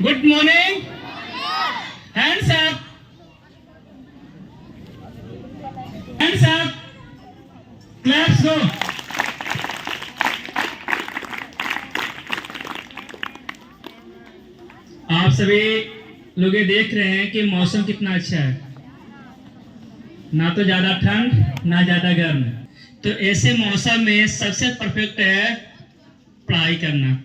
Good morning, hands up, hands up, claps go. आप सभी लोग ये देख रहे हैं कि मौसम कितना अच्छा है, ना तो ज्यादा ठंड ना ज्यादा गर्म। तो ऐसे मौसम में सबसे परफेक्ट है पढ़ाई करना।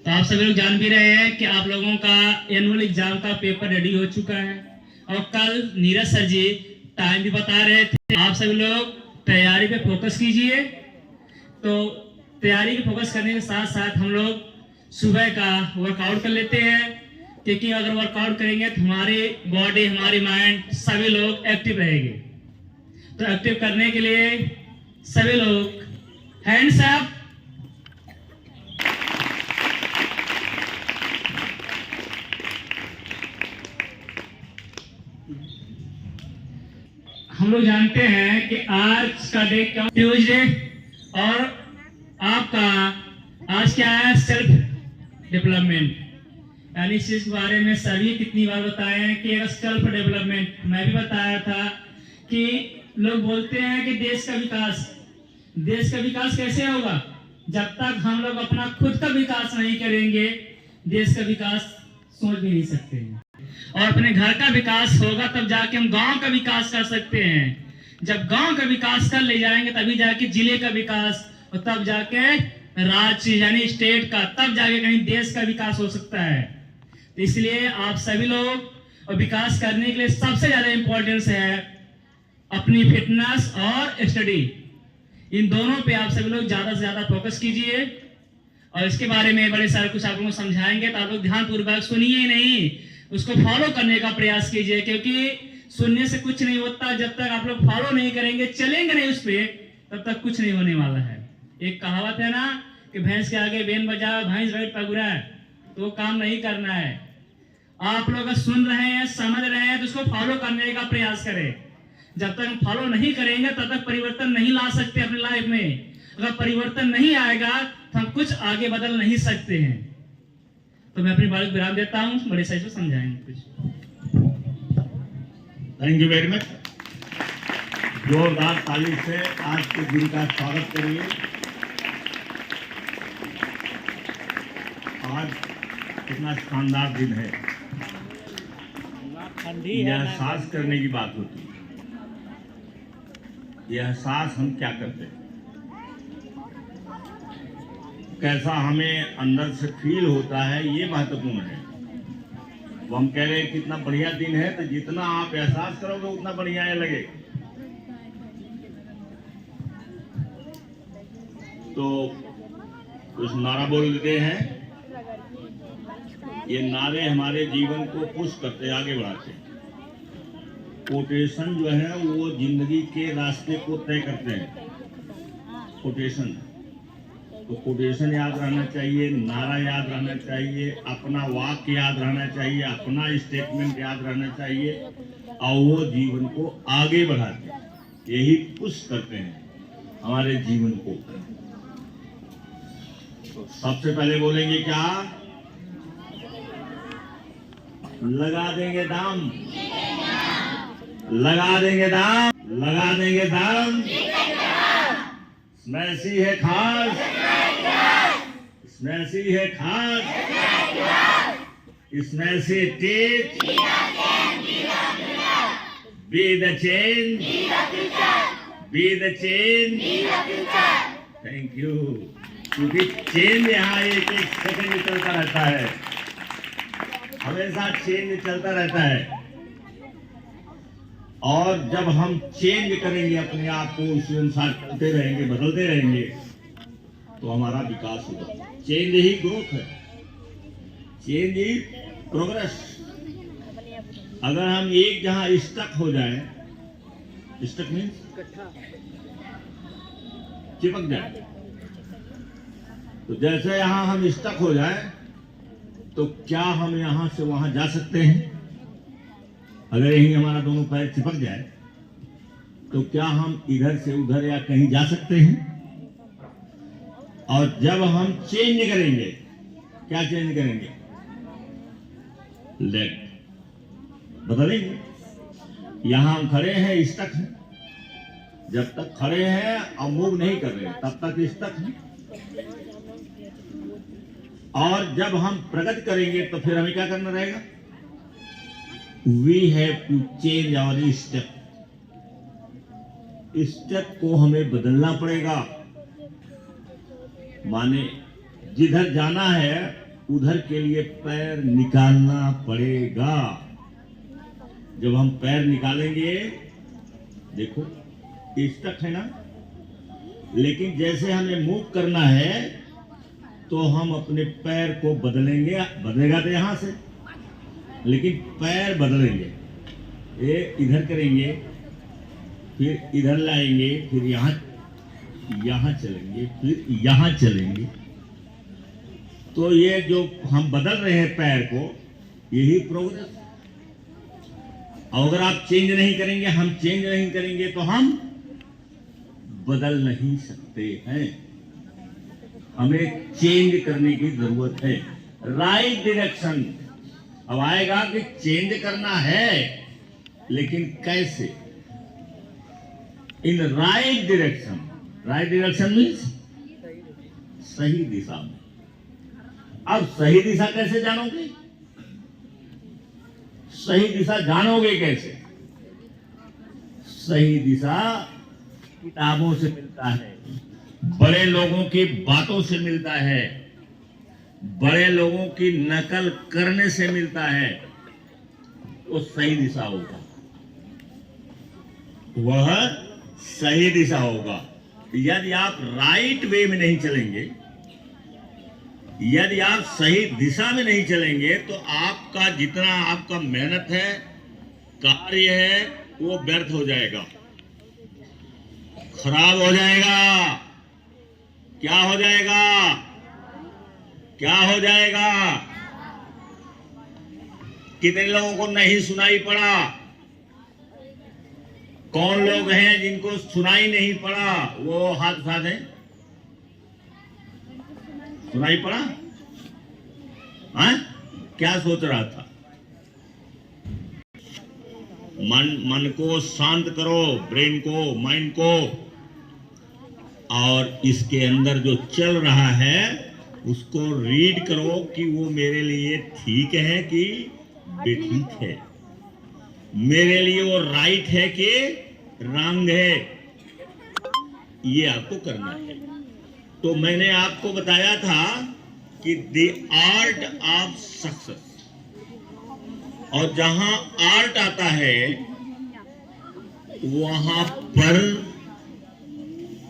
तो आप सभी लोग जान भी रहे हैं कि आप लोगों का एनुअल एग्जाम का पेपर रेडी हो चुका है और कल नीरज सर जी टाइम भी बता रहे थे। आप सभी लोग तैयारी पे फोकस कीजिए। तो तैयारी पे फोकस करने के साथ साथ हम लोग सुबह का वर्कआउट कर लेते हैं, क्योंकि अगर वर्कआउट करेंगे तो हमारी बॉडी, हमारी माइंड सभी लोग एक्टिव रहेंगे। तो एक्टिव करने के लिए सभी लोग हैंड्स अप, हम लोग जानते हैं कि आज का डे क्या, ट्यूसडे, और आपका आज क्या है, सेल्फ डेवलपमेंट। यानी इस बारे में सभी कितनी बार बताए हैं कि सेल्फ डेवलपमेंट। मैं भी बताया था कि लोग बोलते हैं कि देश का विकास कैसे होगा, जब तक हम लोग अपना खुद का विकास नहीं करेंगे देश का विकास सोच भी नहीं सकते हैं। और अपने घर का विकास होगा तब जाके हम गांव का विकास कर सकते हैं। जब गांव का विकास कर ले जाएंगे तभी जाके जिले का विकास, और तब जाके राज्य यानी स्टेट का, तब जाके कहीं देश का विकास हो सकता है। तो इसलिए आप सभी लोग और विकास करने के लिए सबसे ज्यादा इंपॉर्टेंस है अपनी फिटनेस और स्टडी। इन दोनों पे आप सभी लोग ज्यादा से ज्यादा फोकस कीजिए। और इसके बारे में बड़े सारे कुछ आप लोगों को समझाएंगे, तो आप लोग ध्यानपूर्वक सुनिए ही नहीं, उसको फॉलो करने का प्रयास कीजिए। क्योंकि सुनने से कुछ नहीं होता, जब तक आप लोग फॉलो नहीं करेंगे, चलेंगे नहीं उस पर, तब तक कुछ नहीं होने वाला है। एक कहावत है ना कि भैंस के आगे बेन बजाओ भैंस बैठ पगुरा है, तो वो काम नहीं करना है। आप लोग सुन रहे हैं, समझ रहे हैं, तो उसको फॉलो करने का प्रयास करें। जब तक हम फॉलो नहीं करेंगे तब तक परिवर्तन नहीं ला सकते अपनी लाइफ में। अगर परिवर्तन नहीं आएगा तो हम कुछ आगे बदल नहीं सकते हैं। तो मैं अपनी बात को विराम देता हूँ, बड़े सही से समझाएंगे कुछ। Thank you very much. जोरदार ताली से आज के दिन का स्वागत करिए। आज कितना शानदार दिन है। यह एहसास करने की बात होती है, यह एहसास हम क्या करते हैं, कैसा हमें अंदर से फील होता है, ये महत्वपूर्ण है। वो हम कह रहे हैं कितना बढ़िया दिन है, तो जितना आप एहसास करोगे उतना बढ़िया ये लगेगा। तो कुछ नारा बोल देते हैं। ये नारे हमारे जीवन को पुश करते, आगे बढ़ाते हैं। कोटेशन जो है वो जिंदगी के रास्ते को तय करते हैं। कोटेशन, तो कोटेशन याद रहना चाहिए, नारा याद रहना चाहिए, अपना वाक्य याद रहना चाहिए, अपना स्टेटमेंट याद रहना चाहिए, और वो जीवन को आगे बढ़ाते हैं। यही पुश करते हैं हमारे जीवन को। तो सबसे पहले बोलेंगे क्या? लगा देंगे दाम, लगा देंगे दाम, लगा देंगे दाम। इसमें सी है खास, इसमें सी है खास, इसमें से teach, be the change, be the change. Thank you. क्योंकि चेंज यहाँ एक एक सेकंड में चलता रहता है, हमेशा चेंज चलता रहता है। और जब हम चेंज करेंगे अपने आप को, उसी अनुसार चलते रहेंगे, बदलते रहेंगे, तो हमारा विकास होगा। चेंज ही ग्रोथ है, चेंज ही प्रोग्रेस। अगर हम एक जहां स्टक हो जाए, स्टक मीन्स चिपक जाए, तो जैसे यहां हम स्टक हो जाए, तो क्या हम यहां से वहां जा सकते हैं? अगर यही हमारा दोनों पैर चिपक जाए तो क्या हम इधर से उधर या कहीं जा सकते हैं? और जब हम चेंज करेंगे, क्या चेंज करेंगे? लेग बदलेंगे। यहां हम खड़े हैं, स्टक है। जब तक खड़े हैं और मूव नहीं कर रहे तब तक स्टक है। और जब हम प्रगति करेंगे तो फिर हमें क्या करना रहेगा? We have to change our step. Step को हमें बदलना पड़ेगा। माने जिधर जाना है उधर के लिए पैर निकालना पड़ेगा। जब हम पैर निकालेंगे, देखो स्टक है ना, लेकिन जैसे हमें मूव करना है तो हम अपने पैर को बदलेंगे। बदलेगा तो यहां से, लेकिन पैर बदलेंगे। ये इधर करेंगे, फिर इधर लाएंगे, फिर यहां चलेंगे, फिर यहां चलेंगे। तो ये जो हम बदल रहे हैं पैर को, यही प्रोग्रेस। अगर आप चेंज नहीं करेंगे, हम चेंज नहीं करेंगे तो हम बदल नहीं सकते हैं। हमें चेंज करने की जरूरत है। Right direction. अब आएगा कि चेंज करना है, लेकिन कैसे? In right direction. Right direction means सही दिशा में। अब सही दिशा कैसे जानोगे? सही दिशा जानोगे कैसे? सही दिशा किताबों से मिलता है, बड़े लोगों की बातों से मिलता है, बड़े लोगों की नकल करने से मिलता है। वो सही दिशा होगा, वह सही दिशा होगा। यदि आप राइट वे में नहीं चलेंगे, यदि आप सही दिशा में नहीं चलेंगे, तो आपका जितना आपका मेहनत है, कार्य है, वो व्यर्थ हो जाएगा, खराब हो जाएगा। क्या हो जाएगा? क्या हो जाएगा? कितने लोगों को नहीं सुनाई पड़ा? कौन लोग हैं जिनको सुनाई नहीं पड़ा? वो हाथ उठा दें। सुनाई पड़ा? हाँ? क्या सोच रहा था? मन को शांत करो, ब्रेन को, माइंड को, और इसके अंदर जो चल रहा है उसको रीड करो कि वो मेरे लिए ठीक है कि बेठीक है, मेरे लिए वो राइट है कि रॉन्ग है। ये आपको करना है। तो मैंने आपको बताया था कि द आर्ट ऑफ सक्सेस, और जहां आर्ट आता है वहां पर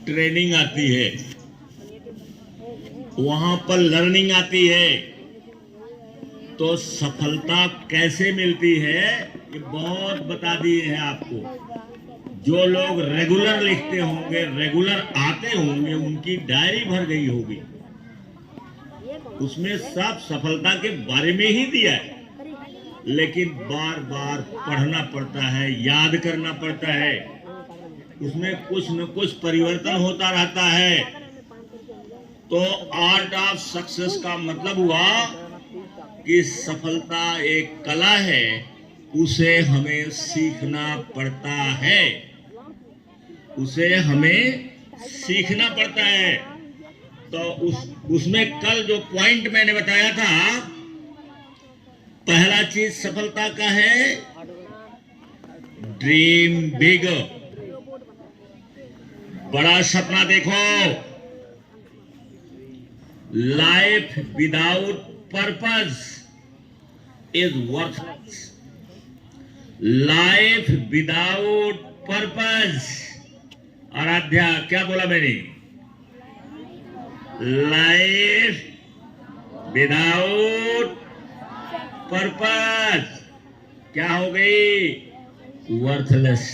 ट्रेनिंग आती है, वहां पर लर्निंग आती है। तो सफलता कैसे मिलती है ये बहुत बता दिए हैं आपको। जो लोग रेगुलर लिखते होंगे, रेगुलर आते होंगे, उनकी डायरी भर गई होगी, उसमें सब सफलता के बारे में ही दिया है। लेकिन बार बार पढ़ना पड़ता है, याद करना पड़ता है, उसमें कुछ न कुछ परिवर्तन होता रहता है। तो आर्ट ऑफ सक्सेस का मतलब हुआ कि सफलता एक कला है, उसे हमें सीखना पड़ता है, उसे हमें सीखना पड़ता है। तो उसमें कल जो पॉइंट मैंने बताया था, पहला चीज सफलता का है ड्रीम बिग, बड़ा सपना देखो। Life without purpose is worthless. Life without purpose. Aaradhya क्या बोला मैंने? लाइफ विदाउट पर्पस क्या हो गई? वर्थलेस।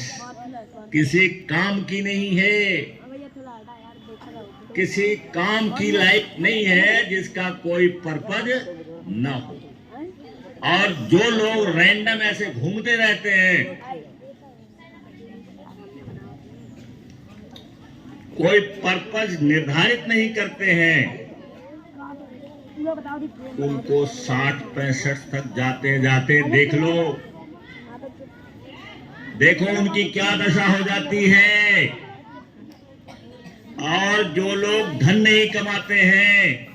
किसी काम की नहीं है, किसी काम की लाइफ नहीं है जिसका कोई पर्पज ना हो। और जो लोग रैंडम ऐसे घूमते रहते हैं, कोई पर्पज निर्धारित नहीं करते हैं, उनको 60-65 तक जाते जाते देख लो, देखो उनकी क्या दशा हो जाती है। और जो लोग धन नहीं कमाते हैं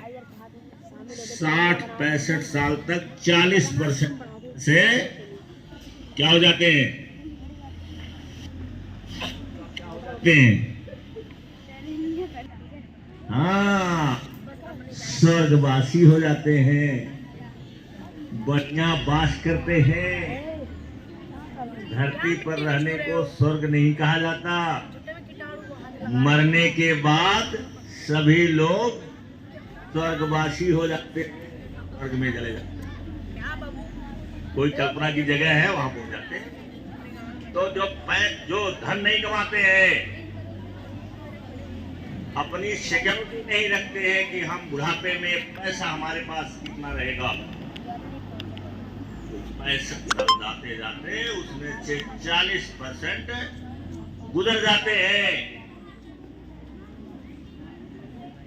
60-65 साल तक 40% से क्या हो जाते हैं, हाँ, स्वर्गवासी हो जाते हैं, बढ़िया वास करते हैं। धरती पर रहने को स्वर्ग नहीं कहा जाता, मरने के बाद सभी लोग स्वर्गवासी हो जाते हैं, स्वर्ग में चले जाते हैं। कोई कल्पना की जगह है वहां पहुंच जाते हैं। तो जो धन नहीं कमाते हैं, अपनी सिक्योरिटी नहीं रखते हैं कि हम बुढ़ापे में पैसा हमारे पास कितना रहेगा, पैसा जाते जाते उसमें से 40% गुजर जाते हैं।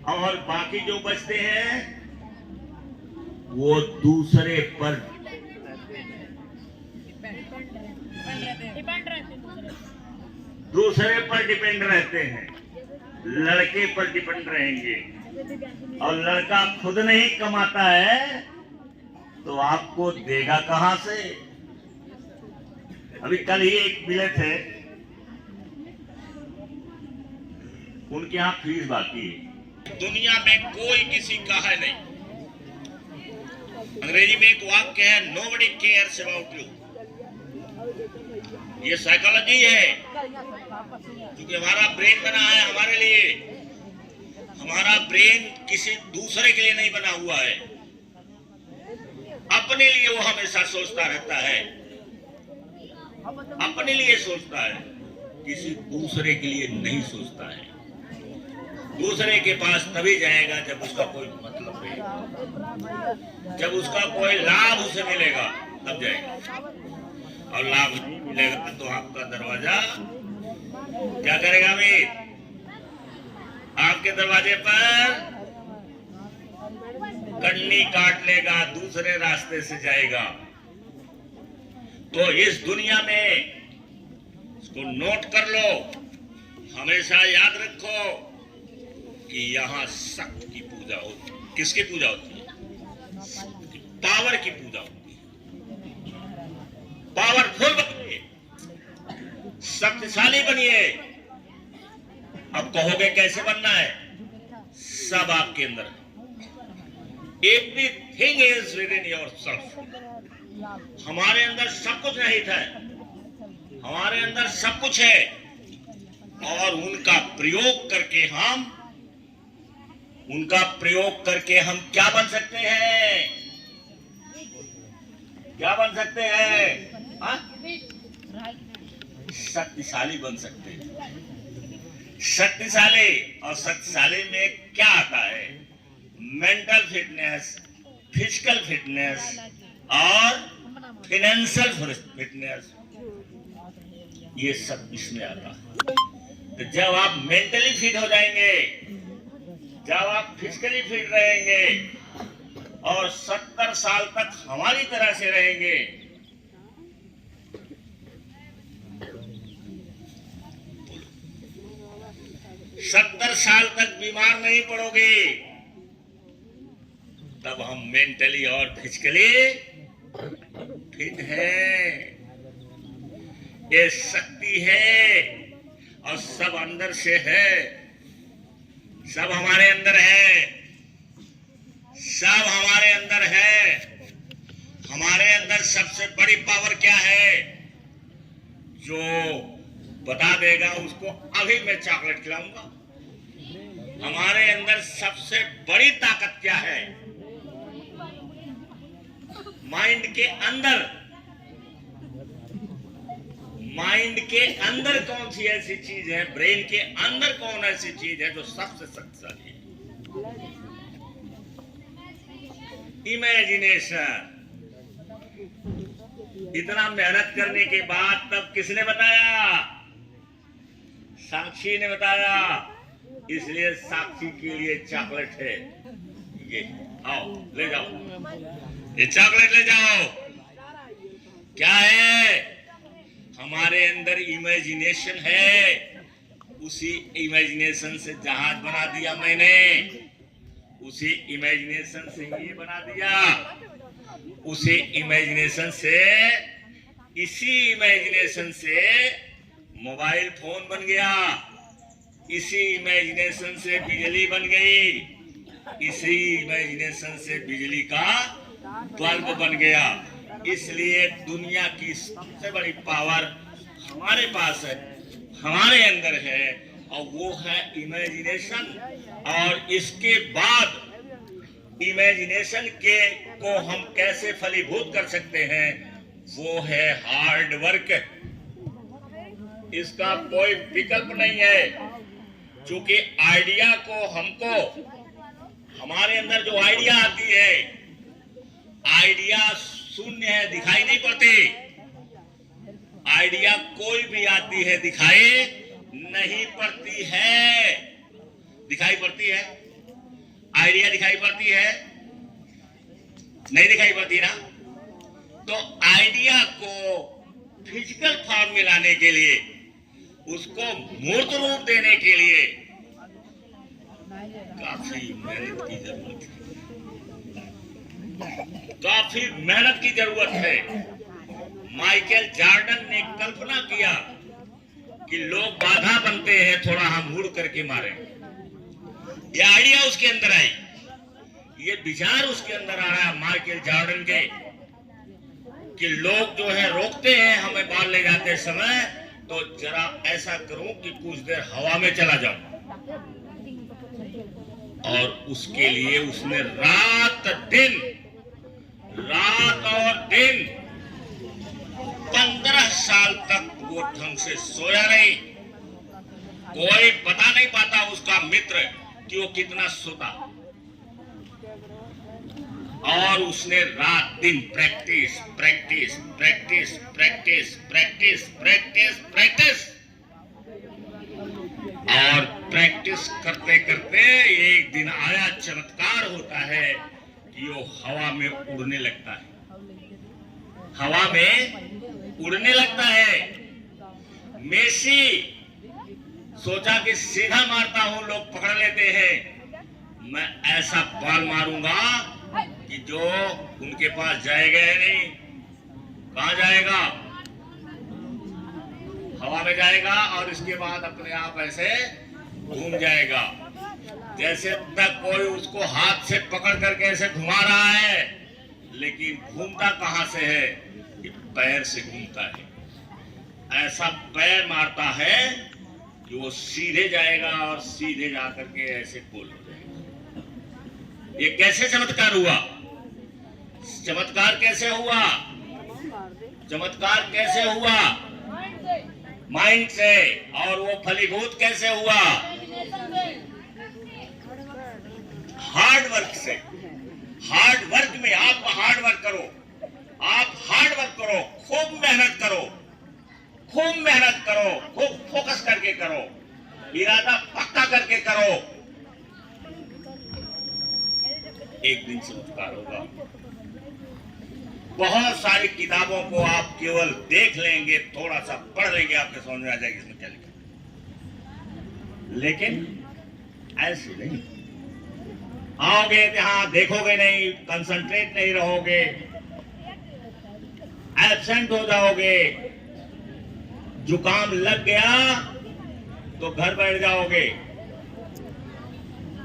और बाकी जो बचते हैं वो दूसरे पर डिपेंड रहते हैं, लड़के पर डिपेंड रहेंगे। और लड़का खुद नहीं कमाता है तो आपको देगा कहां से। अभी कल ही एक मिले थे, उनके यहां फीस बाकी है। दुनिया में कोई किसी का है नहीं। अंग्रेजी में एक वाक्य है, नोबडी केयर्स अबाउट यू। ये साइकोलॉजी है, क्योंकि हमारा ब्रेन बना है हमारे लिए। हमारा ब्रेन किसी दूसरे के लिए नहीं बना हुआ है, अपने लिए वो हमेशा सोचता रहता है, अपने लिए सोचता है, किसी दूसरे के लिए नहीं सोचता है। दूसरे के पास तभी जाएगा जब उसका कोई मतलब रहेगा, जब उसका कोई लाभ उसे मिलेगा तब जाएगा। और लाभ नहीं मिलेगा तो आपका दरवाजा क्या करेगा भाई, आपके दरवाजे पर कन्नी काट लेगा, दूसरे रास्ते से जाएगा। तो इस दुनिया में इसको नोट कर लो, हमेशा याद रखो कि यहाँ शक्ति की पूजा होती है। किसकी पूजा होती है? पावर की पूजा होती है। पावरफुल बनिए, शक्तिशाली बनिए। अब कहोगे कैसे बनना है? सब आपके अंदर है। Everything is within yourself. हमारे अंदर सब कुछ निहित है, हमारे अंदर सब कुछ है। और उनका प्रयोग करके हम क्या बन सकते हैं? क्या बन सकते हैं? शक्तिशाली बन सकते हैं। शक्तिशाली, और शक्तिशाली में क्या आता है? मेंटल फिटनेस, फिजिकल फिटनेस और फाइनेंशियल फिटनेस, ये सब इसमें आता है। तो जब आप मेंटली फिट हो जाएंगे, जब आप फिजिकली फिट रहेंगे और 70 साल तक हमारी तरह से रहेंगे, 70 साल तक बीमार नहीं पड़ोगे, तब हम मेंटली और फिजिकली फिट हैं। ये शक्ति है और सब अंदर से है, सब हमारे अंदर है, सब हमारे अंदर है। हमारे अंदर सबसे बड़ी पावर क्या है? जो बता देगा उसको अभी मैं चॉकलेट खिलाऊंगा। हमारे अंदर सबसे बड़ी ताकत क्या है? माइंड के अंदर, माइंड के अंदर कौन सी ऐसी चीज है, ब्रेन के अंदर कौन ऐसी चीज है जो सबसे शक्तिशाली है? इमेजिनेशन। इतना मेहनत करने के बाद तब किसने बताया? साक्षी ने बताया। इसलिए साक्षी के लिए चॉकलेट है ये। आओ ले जाओ, ये चॉकलेट ले जाओ। क्या है? हमारे अंदर इमेजिनेशन है, उसी इमेजिनेशन से जहाज बना दिया मैंने, उसी इमेजिनेशन से ये बना दिया, उसी इमेजिनेशन से, इसी इमेजिनेशन से मोबाइल फोन बन गया, इसी इमेजिनेशन से बिजली बन गई, इसी इमेजिनेशन से बिजली का बल्ब बन गया। इसलिए दुनिया की सबसे बड़ी पावर हमारे पास है, हमारे अंदर है, और वो है इमेजिनेशन। और इसके बाद इमेजिनेशन के को हम कैसे फलीभूत कर सकते हैं, वो है हार्ड वर्क। इसका कोई विकल्प नहीं है, क्योंकि आइडिया को हमको, हमारे अंदर जो आइडिया आती है, आइडिया शून्य है, दिखाई नहीं पड़ती। आइडिया कोई भी आती है दिखाई नहीं पड़ती है। दिखाई पड़ती है? आइडिया दिखाई पड़ती है? नहीं दिखाई पड़ती ना। तो आइडिया को फिजिकल फॉर्म में लाने के लिए, उसको मूर्त रूप देने के लिए काफी मेहनत की जरूरत है, काफी मेहनत की जरूरत है। माइकल जॉर्डन ने कल्पना किया कि लोग बाधा बनते हैं, थोड़ा हम मुड़ करके मारे। ये आइडिया उसके अंदर आई, ये विचार उसके अंदर आ रहा है माइकल जॉर्डन के, कि लोग जो है रोकते हैं हमें बाल ले जाते समय, तो जरा ऐसा करूं कि कुछ देर हवा में चला जाऊं। और उसके लिए उसने रात और दिन 15 साल तक वो ढंग से सोया नहीं। कोई बता नहीं पाता उसका मित्र कि वो कितना सोता। और उसने रात दिन practice practice practice practice practice practice practice, और प्रैक्टिस करते करते एक दिन आया, चमत्कार होता है कि वो हवा में उड़ने लगता है। हवा में उड़ने लगता है। मेसी सोचा कि सीधा मारता हूं, लोग पकड़ लेते हैं, मैं ऐसा बॉल मारूंगा कि जो उनके पास जाएगा ही नहीं। कहां जाएगा? हवा में जाएगा, और इसके बाद अपने आप ऐसे घूम जाएगा, जैसे तक कोई उसको हाथ से पकड़ करके ऐसे घुमा रहा है, लेकिन घूमता कहां से है? कि पैर से घूमता है। ऐसा पैर मारता है कि वो सीधे जाएगा, और सीधे जाकर के ऐसे गोल हो जाएगा। ये कैसे चमत्कार हुआ? चमत्कार कैसे हुआ? चमत्कार कैसे हुआ? माइंड से। और वो फलीभूत कैसे हुआ? हार्ड वर्क से। हार्ड वर्क में आप हार्ड वर्क करो, आप हार्ड वर्क करो, खूब मेहनत करो, खूब मेहनत करो, खूब फोकस करके करो, इरादा पक्का करके करो। एक दिन चमत्कार होगा। बहुत सारी किताबों को आप केवल देख लेंगे, थोड़ा सा पढ़ लेंगे, आपके समझ में आ जाएगी इसमें क्या लिखा। लेकिन ऐसे नहीं। आओगे यहां देखोगे नहीं, कंसंट्रेट नहीं रहोगे, एब्सेंट हो जाओगे, जुकाम लग गया तो घर बैठ जाओगे।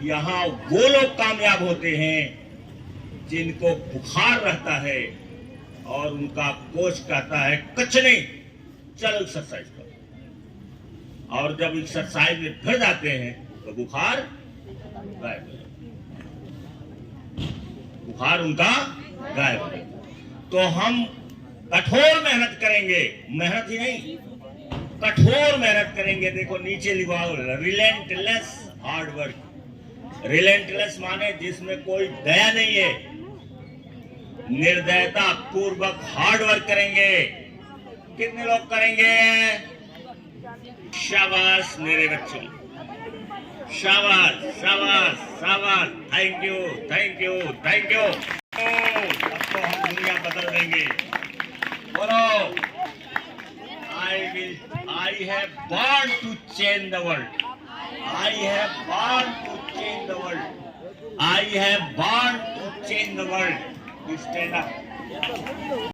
यहां वो लोग कामयाब होते हैं जिनको बुखार रहता है और उनका कोच कहता है कुछ नहीं, चलो एक्सरसाइज करो, और जब एक्सरसाइज में फिर जाते हैं तो बुखार गायब हो जाता है, बुखार उनका गायब हो जाता है। तो हम कठोर मेहनत करेंगे, मेहनत ही नहीं, कठोर मेहनत करेंगे। देखो नीचे लिखा रिलेंटलेस हार्ड वर्क। रिलेंटलेस माने जिसमें कोई दया नहीं है, निर्दयता पूर्वक हार्ड वर्क करेंगे। कितने लोग करेंगे? शाबाश मेरे बच्चों, शाबाश शाबाश। शाबाश, thank you, thank you, thank you. अब तो हम दुनिया बदल देंगे। बोलो, I have born to change the world. I have born to change the world. I have born to change the world. You stand up.